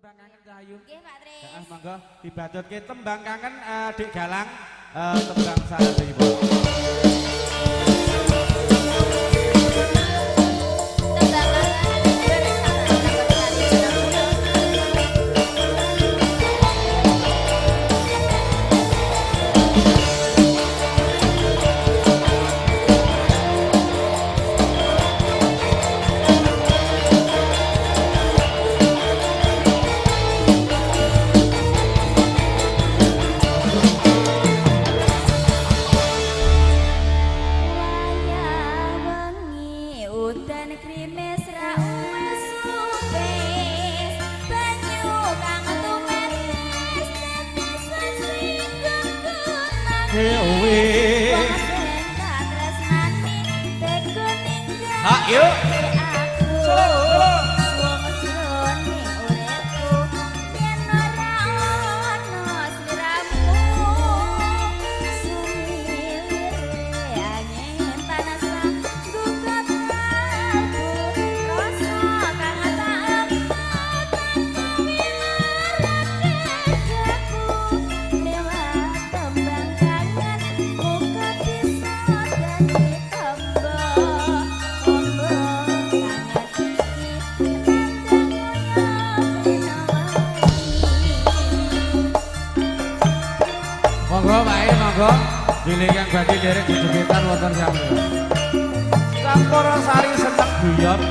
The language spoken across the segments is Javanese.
tembang kangen Cahayu. Nggih Pak Tris. Heeh monggo dibatutke tembang kangen Dik Galang tembang Sarati Ibu. Yuk. Monggo Pak monggo dilingkang badhe derek jejepitan wonten sami. Sampura sari seneng guyon.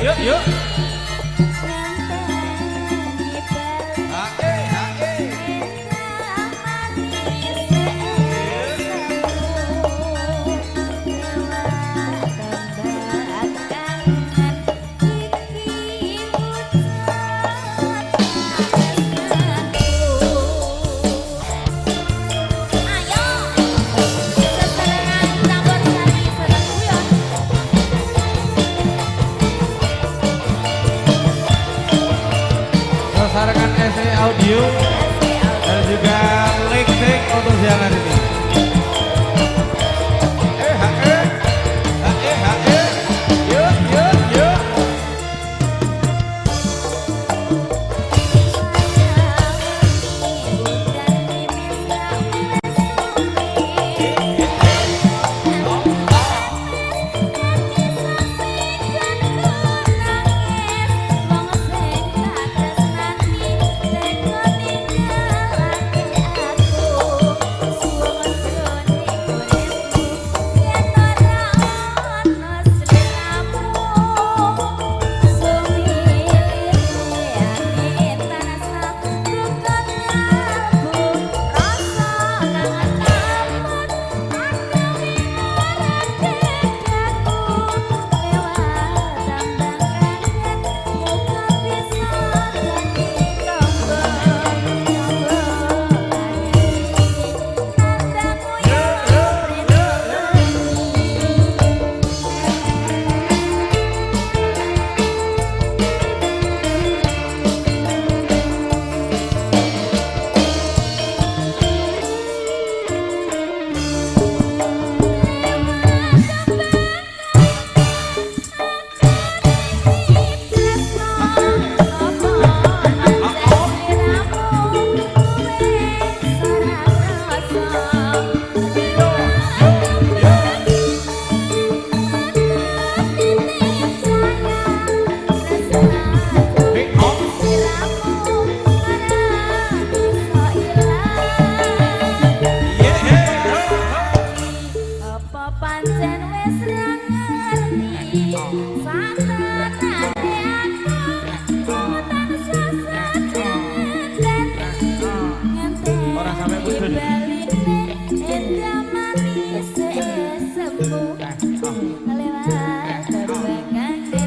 Yuk, yuk. Sarangan SE Audio dan juga listrik untuk siang hari ini. Yuk, yuk, yuk. Thank you.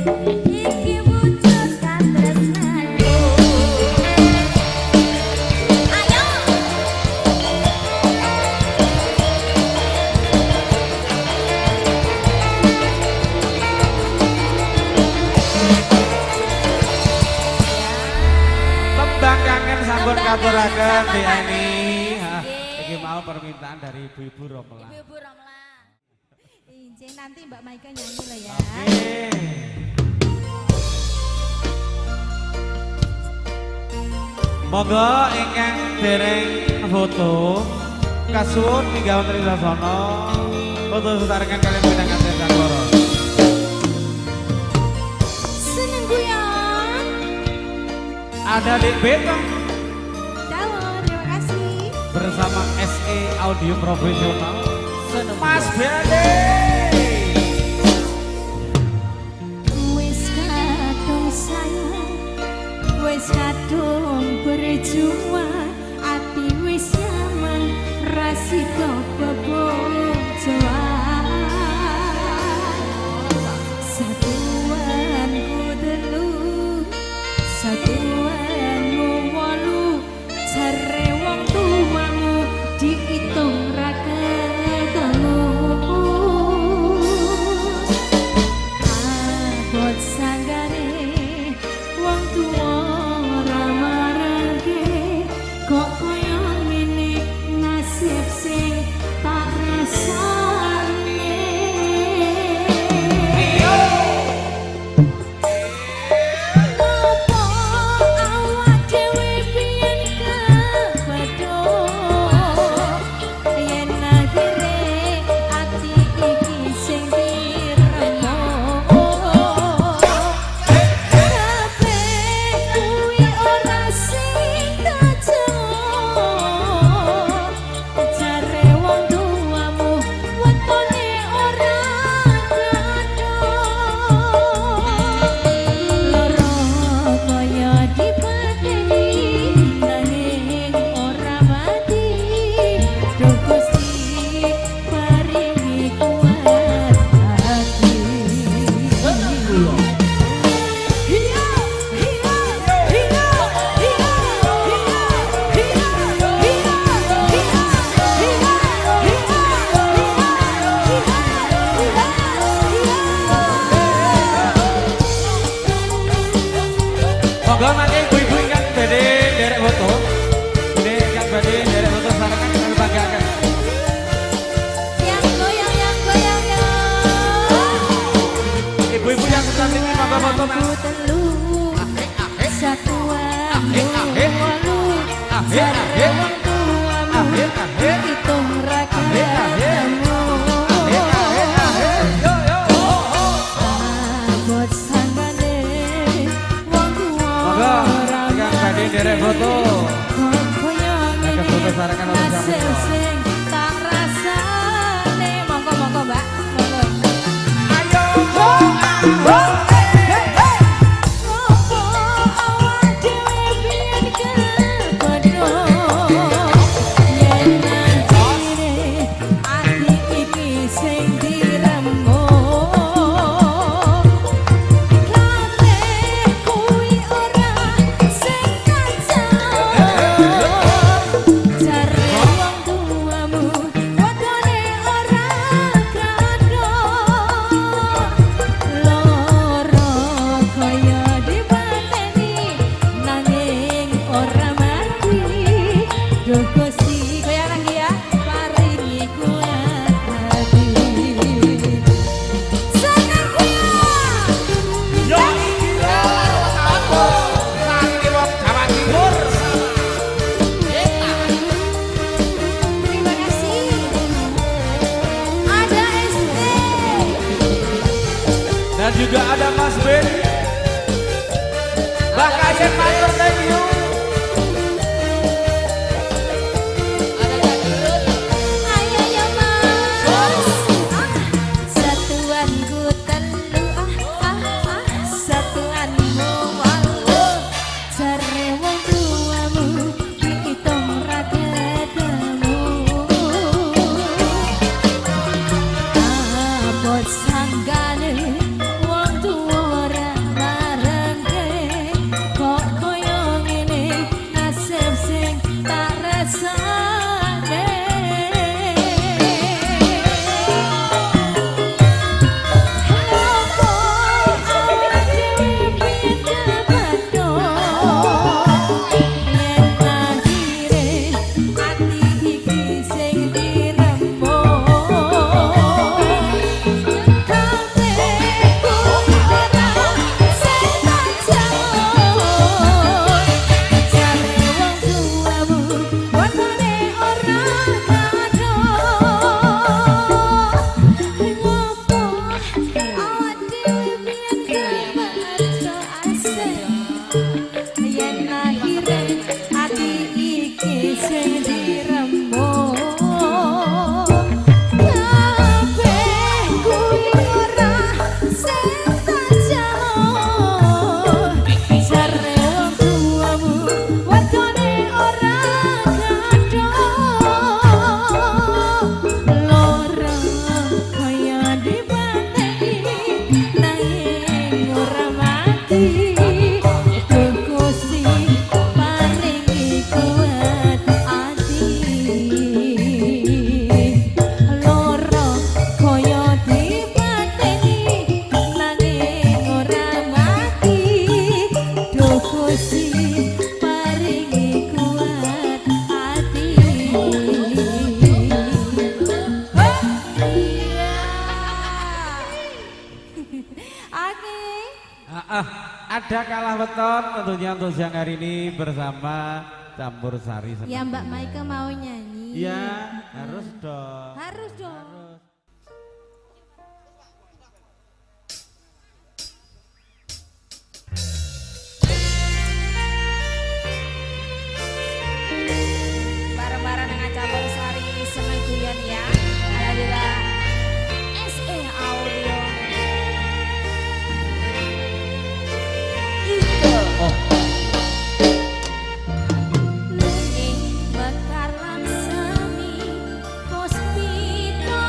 Iki wujud katresnanku. Ayo. Tembang kangen sampun katuraken Di Eni. Iki mau permintaan dari ibu-ibu Romela. Ibu Romla. Izin nanti Mbak Maika nyanyi loh ya. Oke. Monggo ingkang dereng foto kasuwun ninggal wonten ing sasana foto setarengan kalian pinanganten Sangkara. Seneng guyon. Ada di Betong Dawo, terima kasih. bersama SE Audio Profesional Mas Bade. Wis kadung sayang, wis kadung berjuang, ati wis nyaman, rasida bebojoan. Satuanku telu, satuanmu wolu, jare wong tuamu diitung ra ketemu. Abot sanggane wong tuwa ora marangke, kok kaya ngene nasib sing tak rasane. Apa awak dhewe biyen kebadok, yen akhire ati iki sing diremuk. Kabeh kuwi ora sing kacamuk, jare wong tuamu wetone ora kathok. Loro kaya dipateni nanging ora mati, Duh Gusti paringi kuat hati. Monggo mangke ibu-ibu ingkang badhe nderek foto. Dene ingkang badhe nderek foto sarengan kami banggaken. Yang goyang, yang goyang, yang. Ibu-ibu yang sebelah sini monggo foto Mas. Aku telu, satuan walu, jare wong tuamu hitung ra ketemu. Abot sanggane wong tuwa Monggo ingkang badhe nderek foto. Kaya foto sarengan oleh hasil Jamal. sing tak rasane. Monggo monggo Mbak, monggo. Ayo. Opo awak dhewe biyen kebadok, yen akhire ati iki sing diremuk. Kabeh kuwi ora sing kacamuk, jare wong tuamu wetone ora kathok. Loro Ada kalah beton tentunya untuk siang hari ini bersama Campur Sari. Ya Mbak Maika mau nyanyi. Iya, harus dong. Harus dong. Bareng-bareng dengan Campur Sari seneng guyon ya. Alhamdulillah. SE Audio. Itu. Oh. Mekar laksani Puspito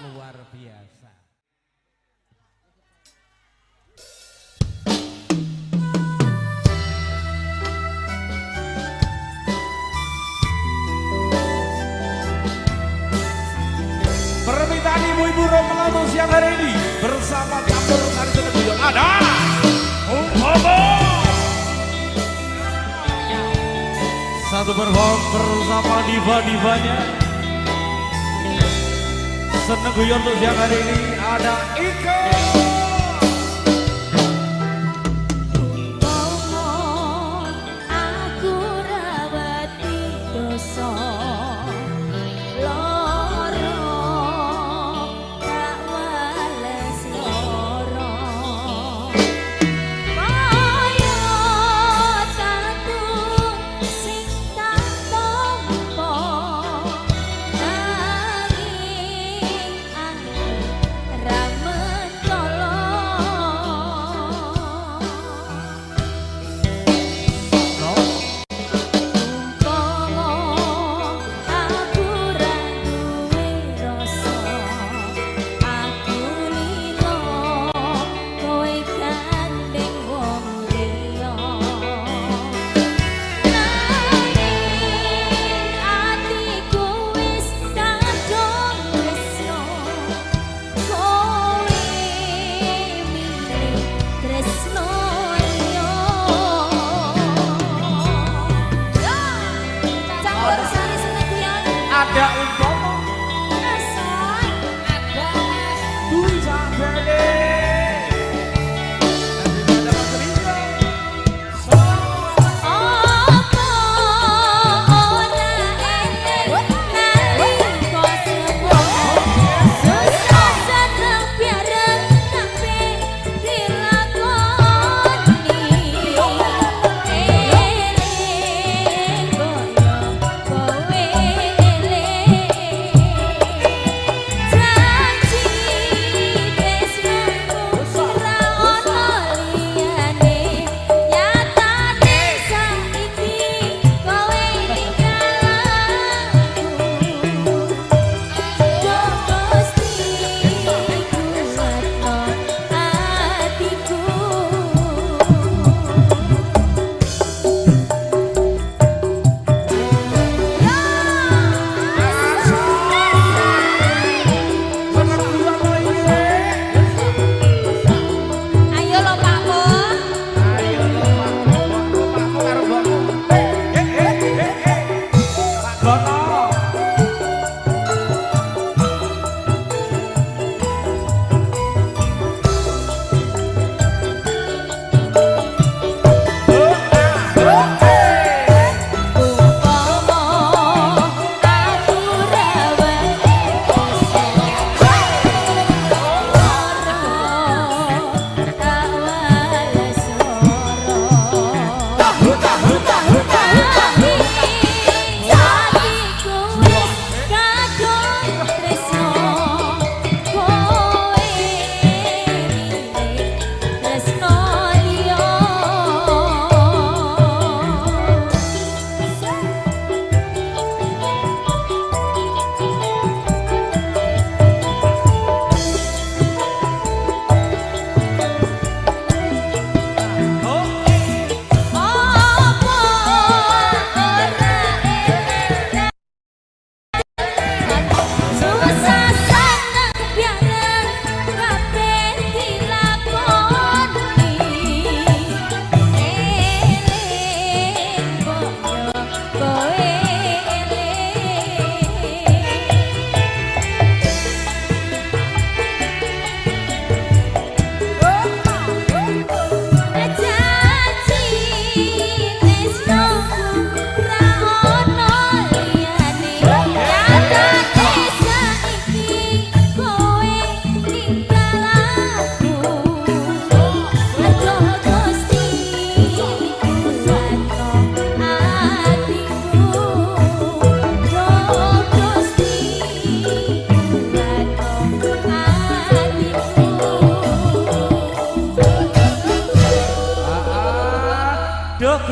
Luar biasa. Permintaan ibu-ibu Romelano siang hari ini bersama campur sari seneguyong ada Umpama. Satu perform bersama diva-divanya. Seneguyong untuk siang hari ini ada Ika. Aku rawati dosa loro tak wales loro kaya satu sing tak tompo ada Umpama, ada Dwi Sambele, dan ada Mas Rizal. Janji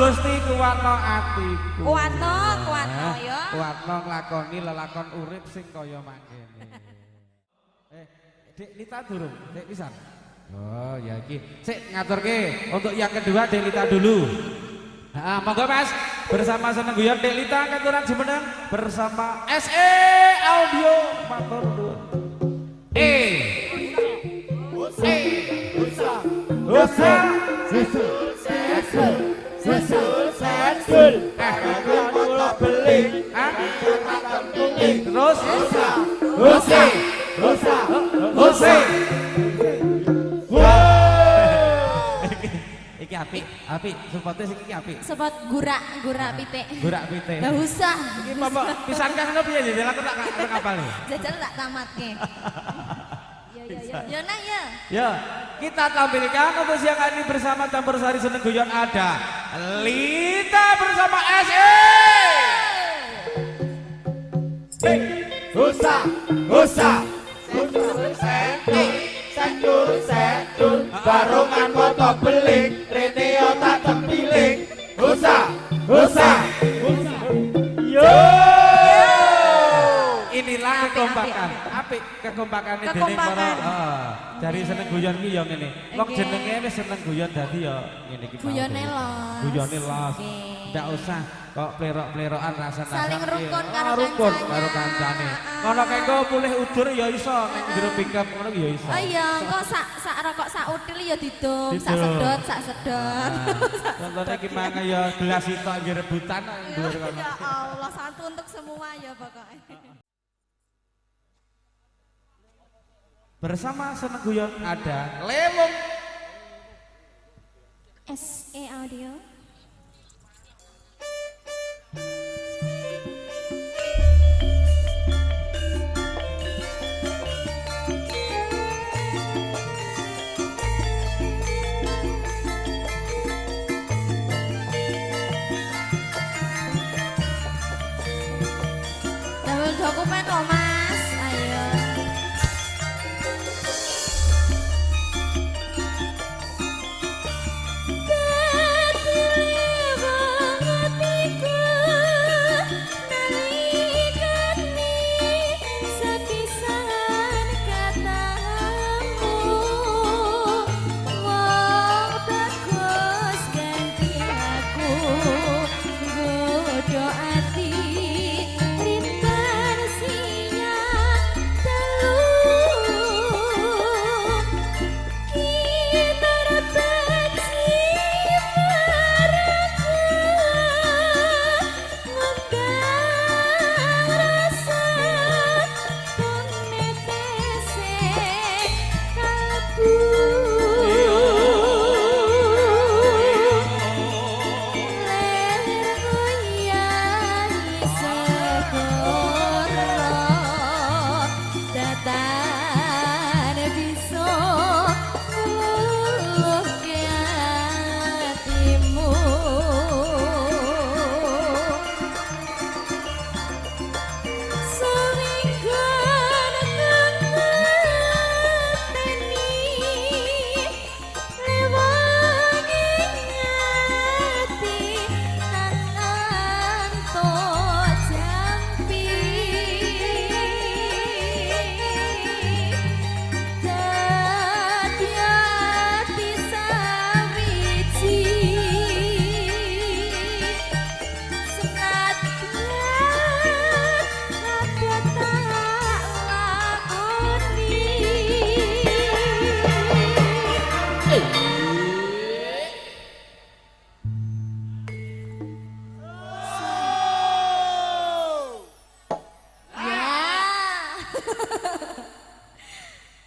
Gusti kuwatno atiku. Kuwatno ya. Kuwatno nglakoni lelakon urip sing kaya mangkene. Dek Lita durung, Dek pisan. Oh, ya iki. Sik ngaturke untuk yang kedua Dek Lita dulu. Monggo Mas, bersama Seneng Guyon Dek Lita katuran jumeneng bersama SE Audio matur nuwun. Iki apik, supportnya sing iki apik. Support gurak pitik. Gurak pitik. Enggak usah. Iki Bapak pisan kan ngono piye jajal aku tak ngapal nih. Jajal tak tamatke. Ya nah ya. Ya, kita tampilkan untuk siang hari ini bersama campur sari Seneng Guyon ada Lita bersama SE. Sentul, barongan moto beling, rene otak tempiling. Yo. Inilah kekompakan, apik kekompakannya dening para dari Seneng Guyon ki ya ngene. Wong jenenge wis Seneng Guyon dadi ya ngene iki. Guyone los. Guyone los. Ndak usah kok plerok-plerokan rasa-rasa. Saling rukun karo rukun kancane. karo kancane. Ngono kengko pulih udur ya iso ning jero pickup ngono ya iso. Oh iya, kok sak rokok sak util ya didum, sak sedot. Contohnya gimana ya gelas itu lagi rebutan Ya Allah, satu untuk semua ya pokoknya. Bersama Seneng Guyon ada Lewung SE Audio. Double dokumen kok Mas, ayo.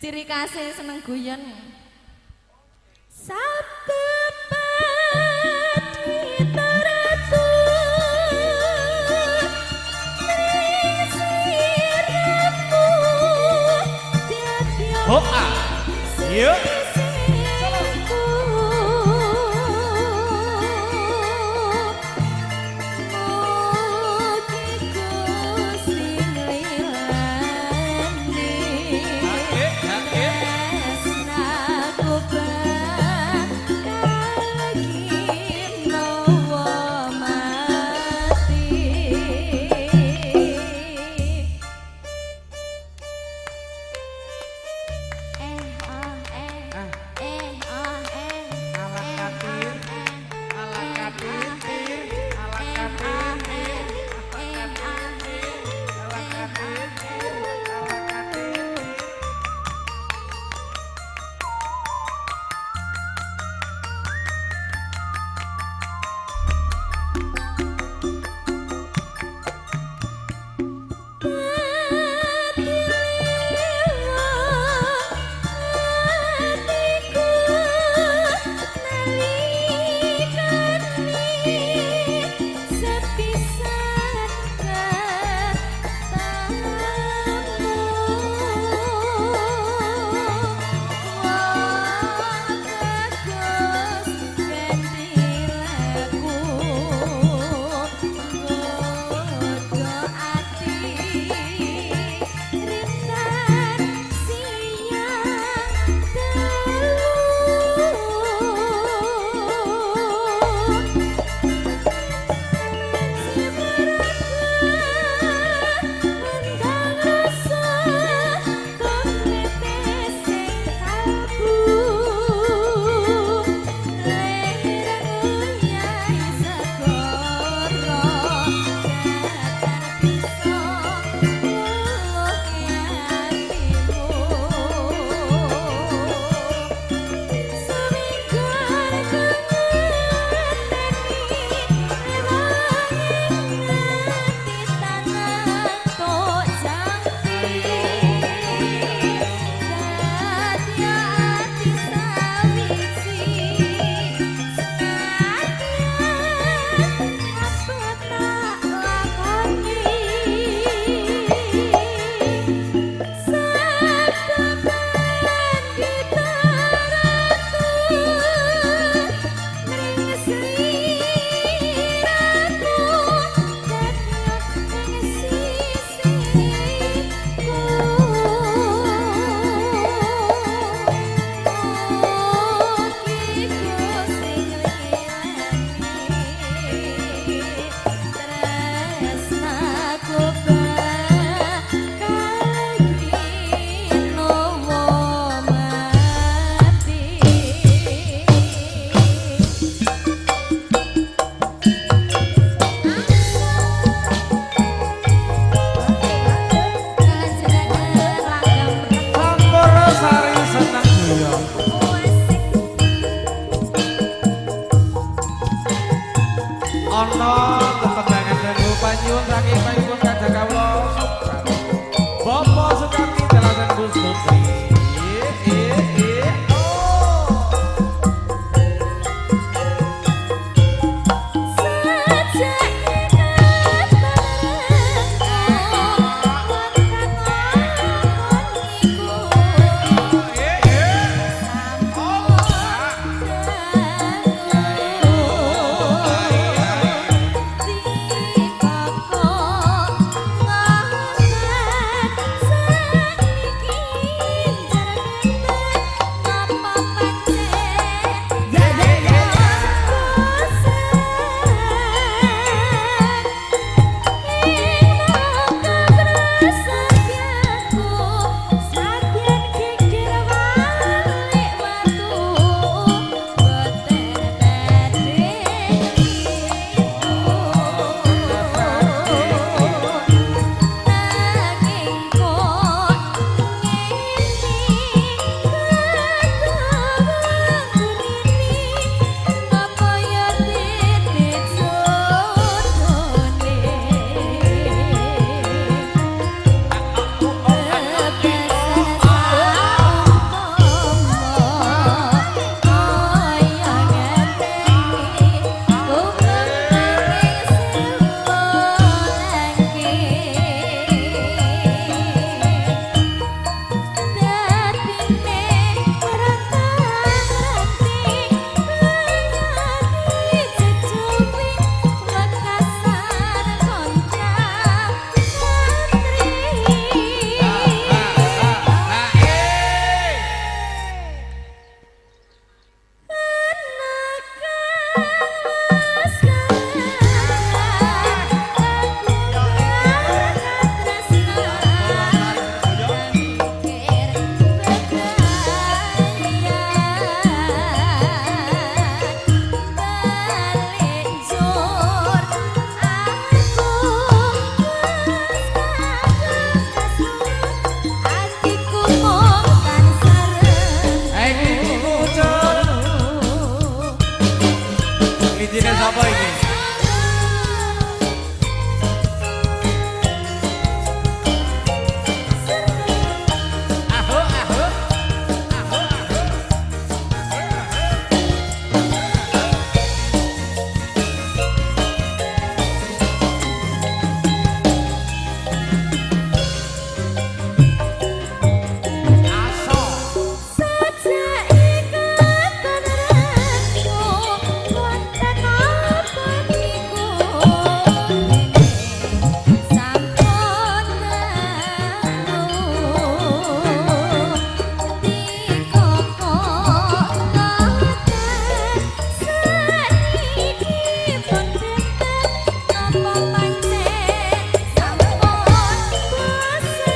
Ciri khasnya Seneng Guyon. Sabtu pagi teratu sirapmu tiap-tiap Hoa. Yuk. Wow. apa ini? Aho, aho. Aho, aho. Aso. Sejak ikatan rantu wonten apa niku sampun dikoko laten sanidipun deten napa pancen sampun bosen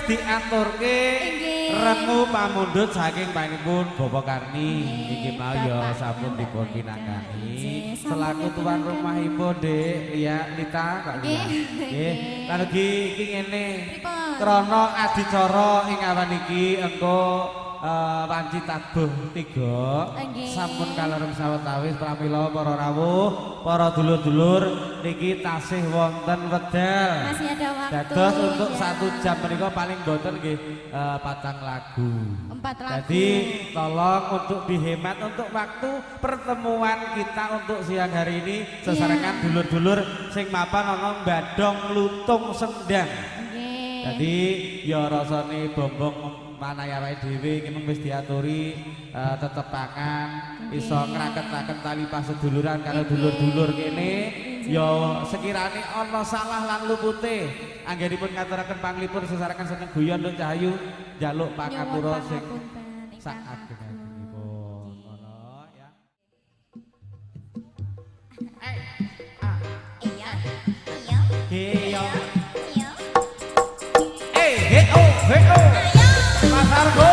diaturke remu pamundhut saking panjenengan Bapak Karni iki mau ya sampun dipun pinangkani selaku tuan rumahipun Dek Lia Lita Kak Lia. Nggih, lan ugi iki ngene. Krana adicara ing awan iki engko wanci tabuh 3 sampun kalorem sawetawis pramila para rawuh, para dulur-dulur niki tasih wonten wedal. Masih ada waktu. Dados untuk 1 jam menika paling boten nggih 4 lagu. 4 lagu. Jadi tolong untuk dihemat untuk waktu pertemuan kita untuk siang hari ini sesarengan dulur-dulur sing mapan ana Badong Lutung Sendang. Jadi ya rasane bombong manah awake dhewe iki mung wis diaturi tetepangan iso ngraketaken tali paseduluran karo dulur-dulur kene ya sekirane ana salah lan lupute anggenipun ngaturaken panglipur sesarengan saking guyon Nduk Cahayu njaluk pangapura sing sak ageng-agengipun ngono ya. Iya. Iya. Heo. Pasarku. Lampu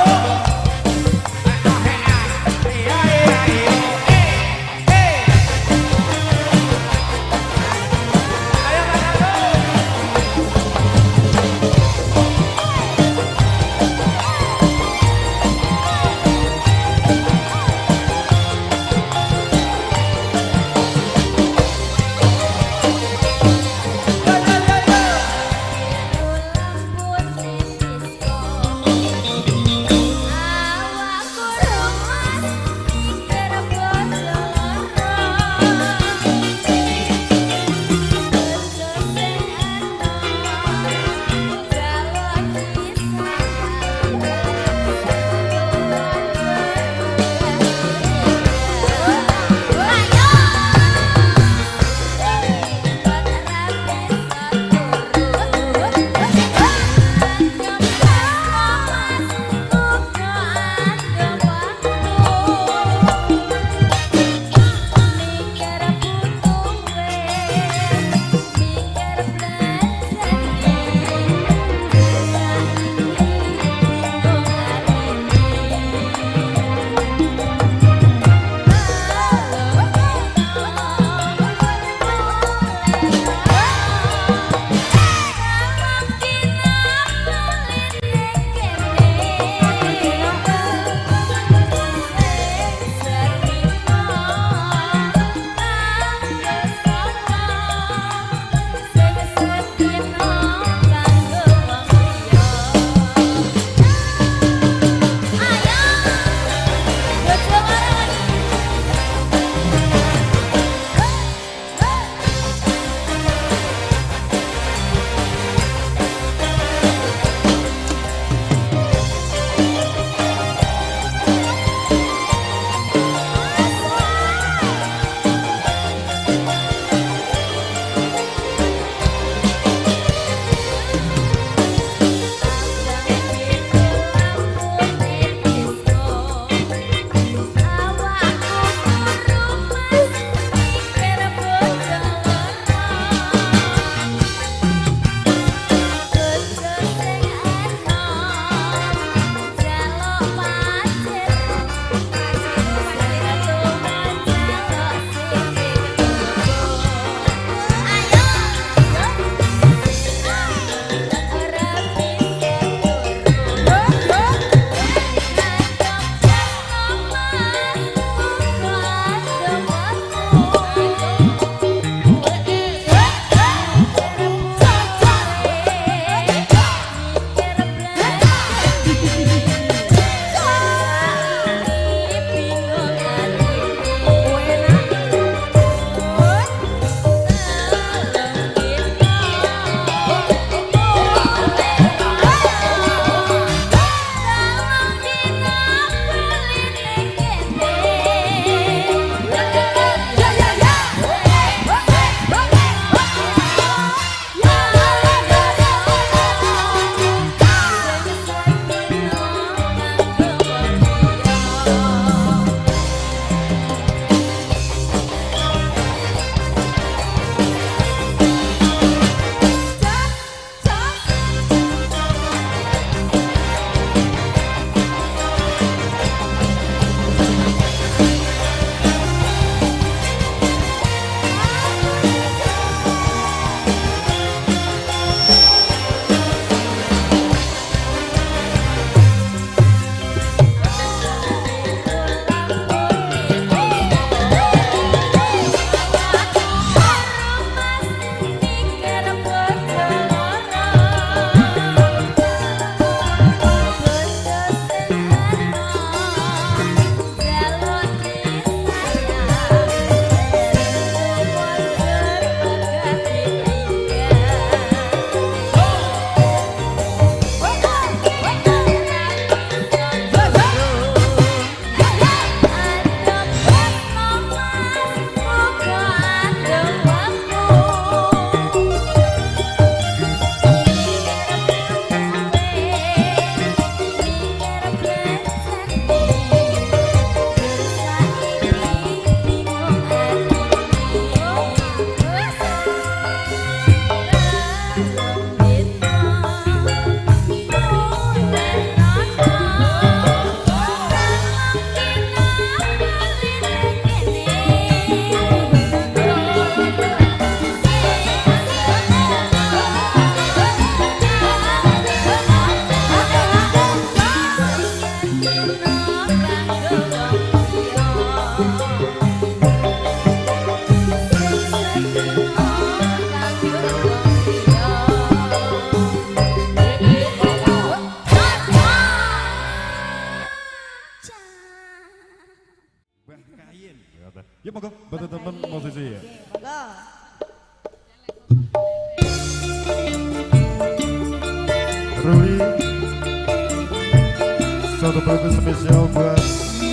satu lagu spesial buat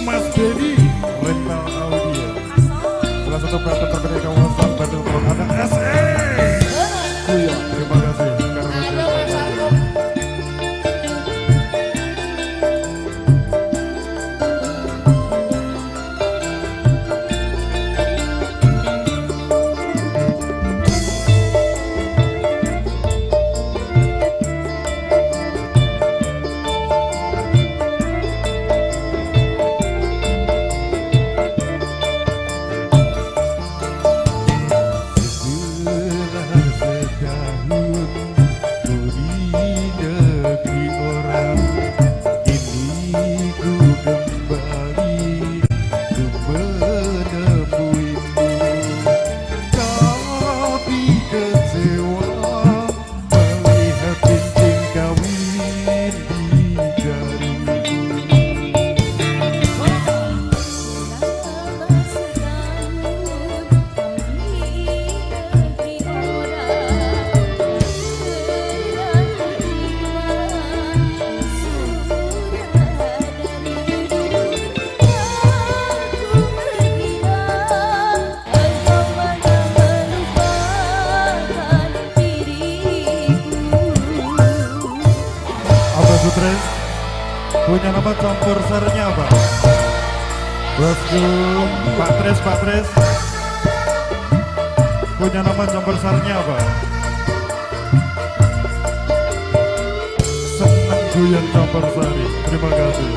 Mas Dedi Rental Audio. Salah satu partner terbaik kawasan Bandung Pro ada SE. Iya, terima kasih karena punya nama campur sarnya apa? Bosku, Pak Tres. Punya nama campur sarnya apa? Seneng guyon campur sari. Terima kasih.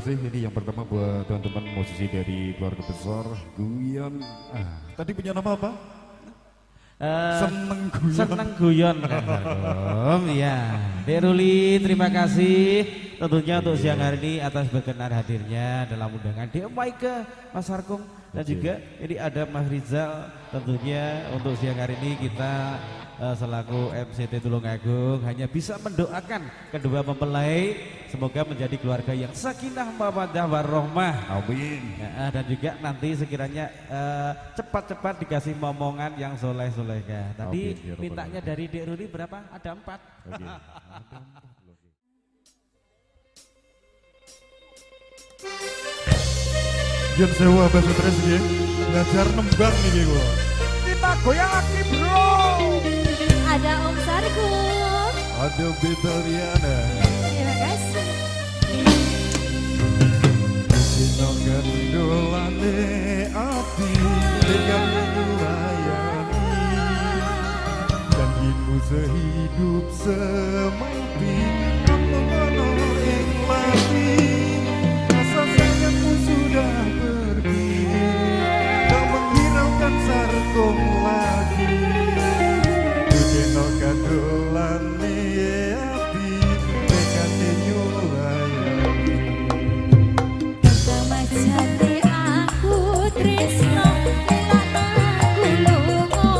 Ini yang pertama buat teman-teman musisi dari keluarga besar Guyon. Tadi punya nama apa? Seneng guyon ya. Dek Ruli, terima kasih tentunya untuk siang hari ini atas berkenan hadirnya dalam undangan Dek Maike, Mas Harkung, Dan juga ini ada Mas Rizal, tentunya untuk siang hari ini kita selaku MCT Tulungagung hanya bisa mendoakan kedua mempelai semoga menjadi keluarga yang sakinah mawaddah warahmah. Amin. Ya, dan juga nanti sekiranya cepat-cepat dikasih momongan yang soleh-solehnya. Tadi Amin, ya Rabbal mintanya Alamin. dari Dek Ruli berapa? Ada 4. Oke. Yen sewa bahasa stres nggih. Belajar nembang niki kula. Kita goyang lagi bro. Ada Om Sarku. Ada Betariana. Terima kasih. Dino gendolane ati tegang melayani. Janjimu sehidup semati. Ono ing lati. Rasa sayangmu sudah pergi. Tak menghiraukan sarkom lagi. Dino gendolane ati tegang melayani. Kemajane aku tresno lilana aku lunga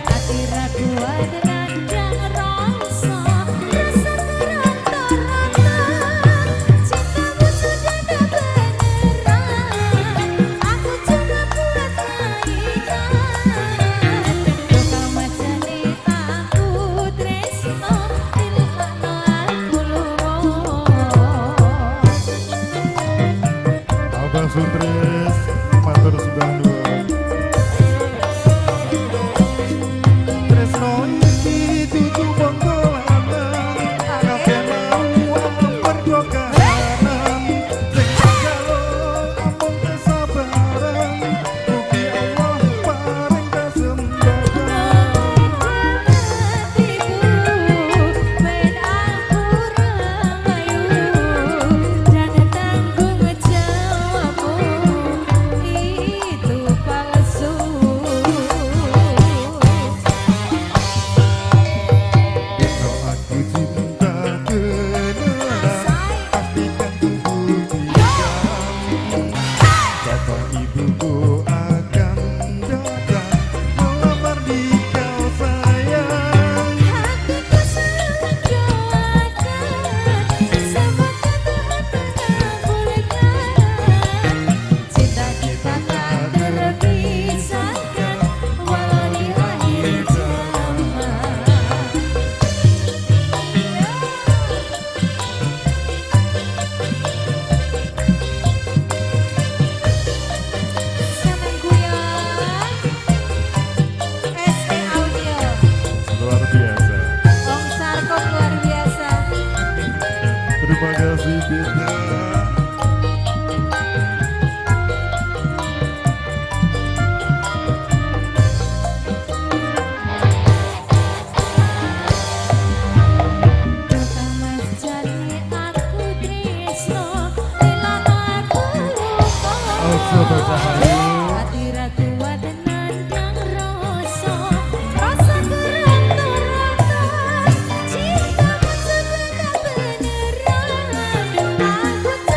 ati ragu adendang rasa terang-terang cintamu sudah beneran aku juga buat mainan kemajane aku tresno lilana aku lunga. Abang Suntres, matur sembah nuwun. Tresno iki dudu panggolan, kabeh mau mergo kahanan. Sing kalo amung kesabaran, mugi Allah paring kasembahan. Eno aku cinta beneran, pastikan kubuktikan. Bapak ibuku akan datang melamar di kau sayang. Cinta kita tak terpisahkan walau di akhir zaman. Sampai guyon SE Audio Luar biasa. Om Sarkom luar biasa. Terima kasih Beta. Pertama jane aku tresno lilana aku Ojo bercahaya. hati ragu adendang rasa rasa gerang-gerang cintamu sebenarnya beneran aku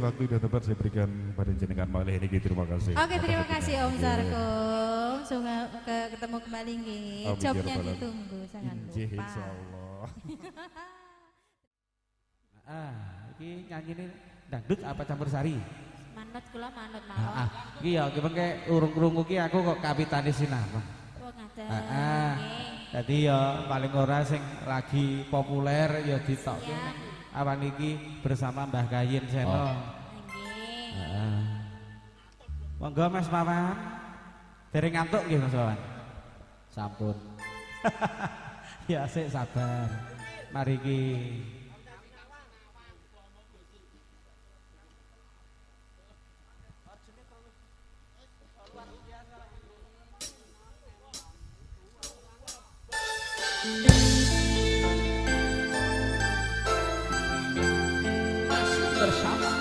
waktu dan tempat saya berikan pada jenengan malih ini. Terima kasih. Oke, terima kasih Om Sarkom. Semoga ketemu kembali nggih. Jobnya ditunggu, jangan lupa. Insyaallah. Iki nyanyine dangdut apa campur sari? Manut kula manut mawon. Iki ya kepengke urung krungu ki aku kok kapitane sinarang. Oh, ngaten. Dadi ya paling ora sing lagi populer ya ditokke. Awan iki bersama Mbah Kayin Seno. Nggih. Monggo Mas Mawan. Dereng ngantuk nggih Mas Mawan. Sampun. Ya sik sabar. Mari iki. Masih bersama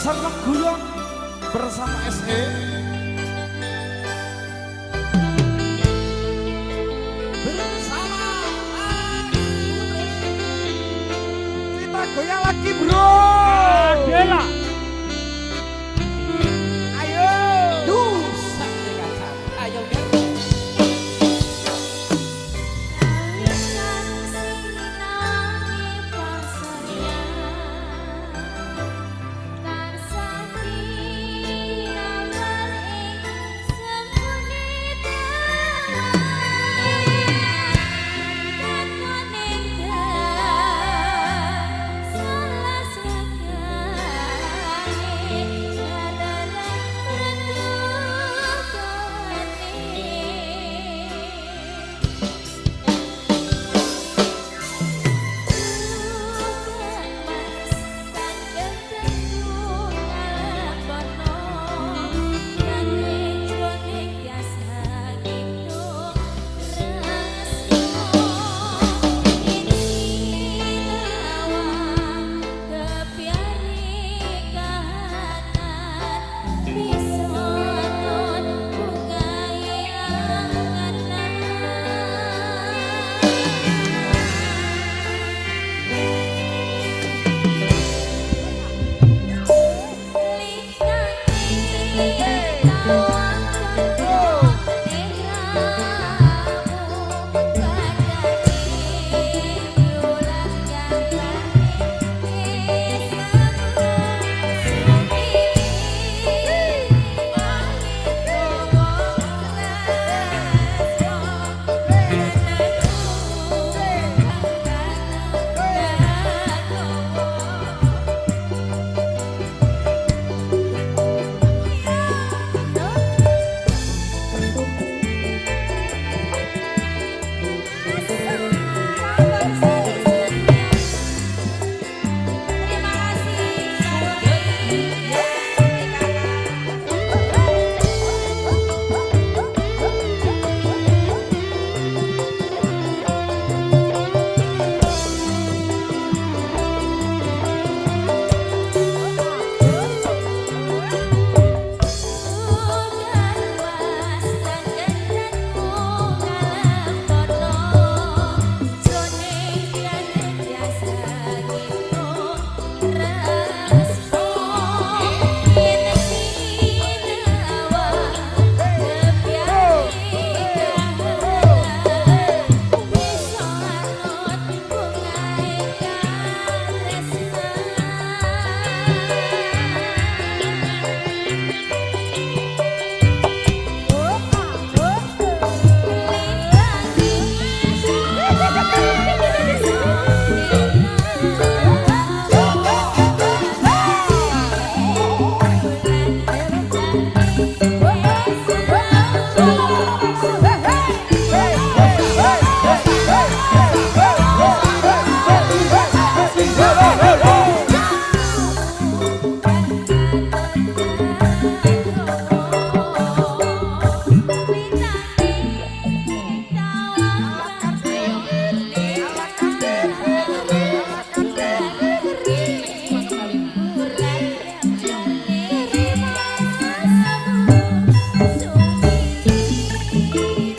Seneng Guyong bersama SE. bersama Kita goyang lagi bro. Adela Ayo. Dusa Dekacan. Ayo Ger.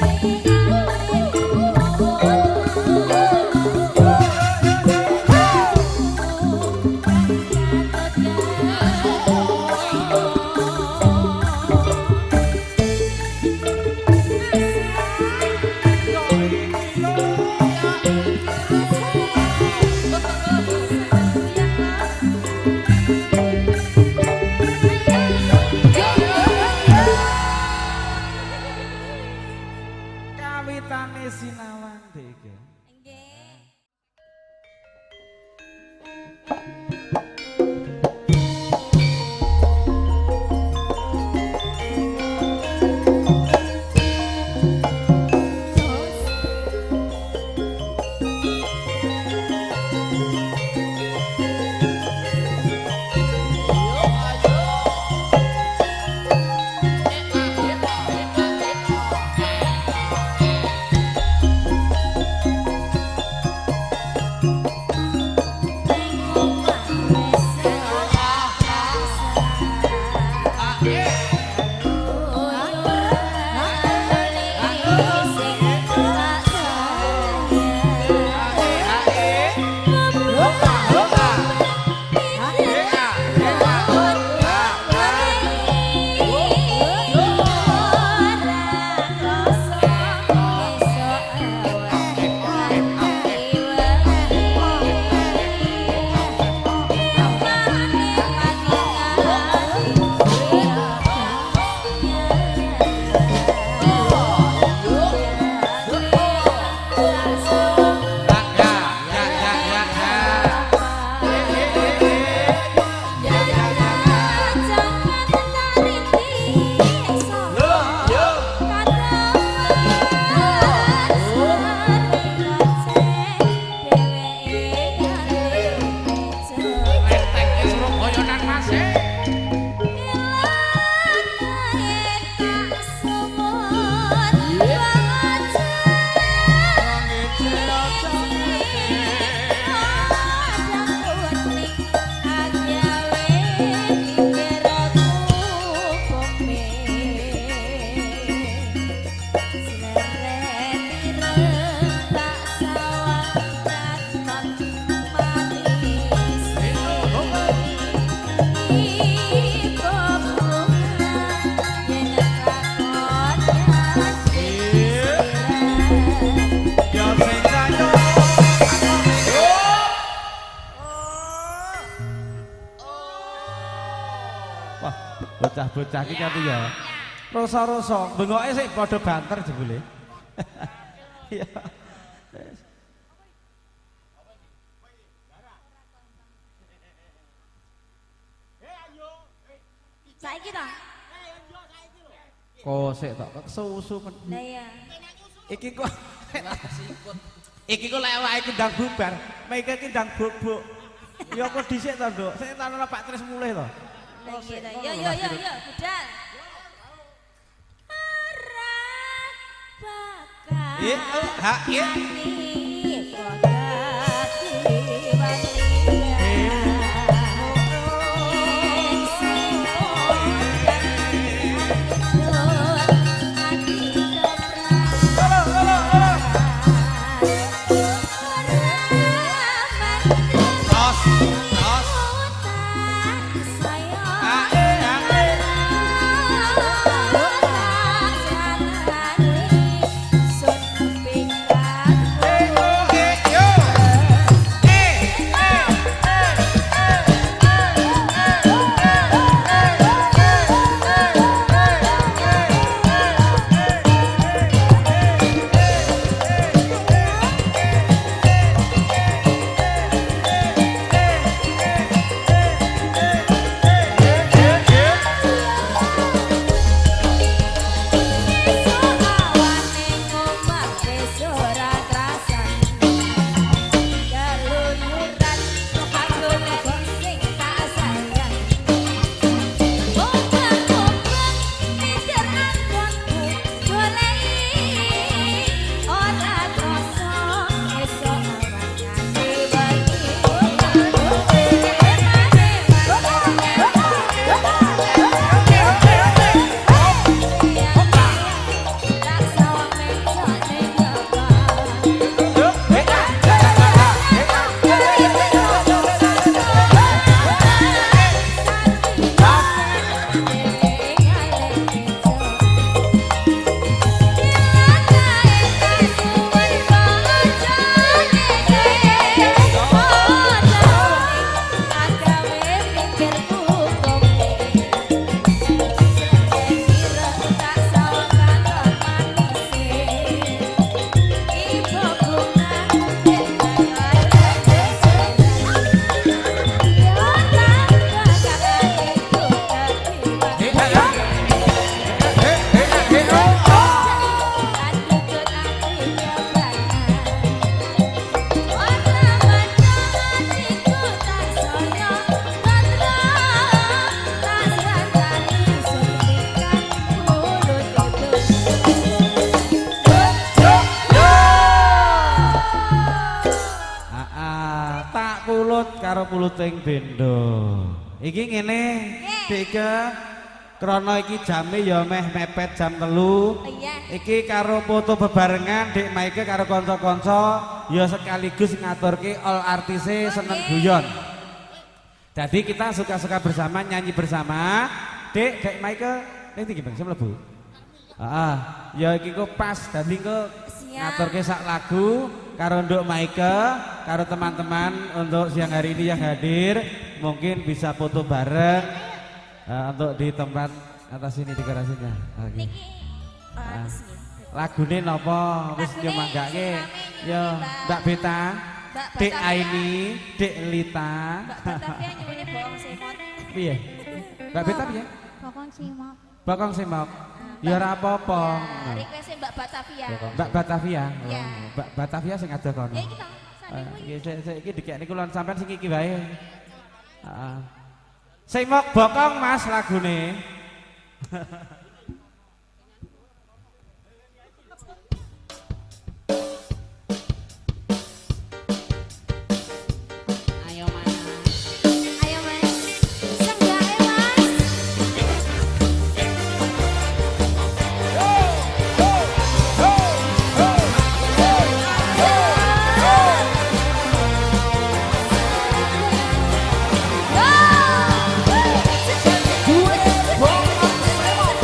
Thank you. kawitane sinawan dek. Nggih. Bocah-bocah iki kanthi ya. Rasa-rasa bengoke sik padha banter jebule. Iya. Saiki ta? Kosek tok susu men. Lah iya. Iki kok iki kok lek awake kendang bubar, meke kendang bubuk. Ya kok dhisik to, Nduk. Sik tanono Pak Tris mulih to. Lah iya. Yo, budal. Arah bakal. Hey, oh, puluting bendo. Iki ngene, Dika. Krana iki jame ya meh mepet jam 3. Iya. Iki karo foto bebarengan Dik Maike karo kanca-kanca ya sekaligus ngaturke all artise seneng guyon. Jadi kita suka-suka bersama, nyanyi bersama. Dek Maike ning ndi Bang, mlebu. Heeh, ya iki kok pas dadi kok ngaturke sak lagu karo Nduk Maike, karo teman-teman untuk siang hari ini yang hadir, mungkin bisa foto bareng. Untuk di tempat atas ini di garasinya. Oke. Lagune napa? Wis yo manggake. Ya, Mbak Beta, Dek Aini, Dek Lita. Mbak Batavia nyuwune bawang semot. Piye? Mbak Beta piye? Bawang semot. Bokong semok. Ya ora apa-apa. Request Mbak Batavia. Mbak Batavia. Iya. Mbak Batavia sing ada kono. Ya iki to. Sane Iki dikekne kula sampean sing iki wae. Heeh. Semok bokong Mas lagune. Ayo Mas. Ayo Mas. Senggake Mas. Gue bokong semok.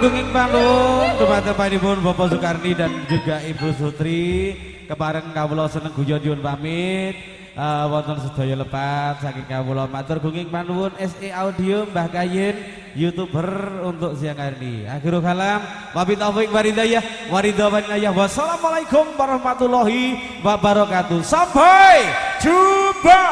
gunging panung dumateng panjenengan Bapak Sukarni dan juga Ibu Sutri. Kemarin kawula seneng guyon nyuwun pamit. Wonten sedaya lepat saking kawula matur gunging panuwun SE Audio Mbah Kayin YouTuber untuk siang hari ini. Akhirul kalam wabillahi taufiq walhidayah waridwanayah. Wassalamualaikum warahmatullahi wabarakatuh. Sampai jumpa.